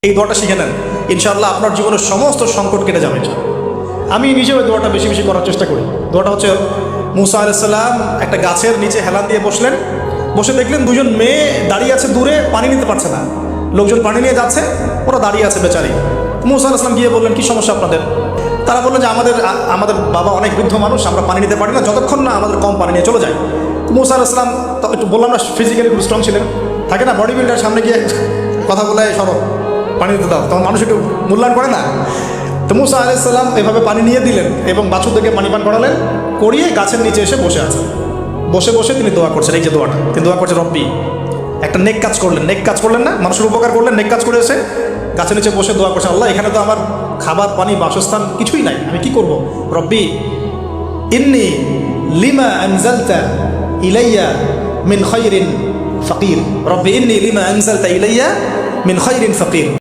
এই দোয়াটা শিখে নেন, ইনশাআল্লাহ আপনার জীবনের সমস্ত সংকট কেটে যাবে। আমি নিজেও এই দোয়াটা বেশি বেশি করার চেষ্টা করি। দোয়াটা হচ্ছে, মুসা আলাইহিস সালাম একটা গাছের নিচে হেলান দিয়ে বসলেন, বসে দেখলেন দুজন মেয়ে দাঁড়িয়ে আছে দূরে, পানি নিতে পারছে না। লোকজন পানি নিয়ে যাচ্ছে, ওরা দাঁড়িয়ে আছে বেচারি। মুসা আলাইহিস সালাম গিয়ে বললেন, কি সমস্যা আপনাদের? তারা বললেন যে আমাদের বাবা অনেক বৃদ্ধ মানুষ, আমরা পানি নিতে পারি না, যতক্ষণ না আমাদের কম পানি নিয়ে চলে যায়। মুসা আলাইহিস সালাম একটু বললাম না, ফিজিক্যালি খুব স্ট্রং ছিলেন, থাকে না বডি বিল্ডার, সামনে গিয়ে কথা বলে সরো পানি দিতে দাও, তখন মানুষ একটু মূল্যায়ন করে না। তো মুসা আলাইহিস সালাম এভাবে পানি নিয়ে দিলেন এবং বাছুরদেরকে পানি পান করালেন, করিয়ে গাছের নিচে এসে বসে আছেন। বসে বসে তিনি দোয়া করছেন, এই যে দোয়াটা তিনি দোয়া করছেন, রব্বি, একটা নেক কাজ করলেন, নেক কাজ করলেন না, মানুষের উপকার করলেন, নেক কাজ করে এসে গাছের নিচে বসে দোয়া করছেন, আল্লাহ এখানে তো আমার খাবার পানি বাসস্থান কিছুই নাই, আমি কি করব? রব্বি ইন্নি লিমা আনজালতা ইলাইয়া মিন খায়রিন ফাকির, রব্বি ইন্নি লিমা আনজালতা ইলাইয়া মিন খায়রিন ফাকির।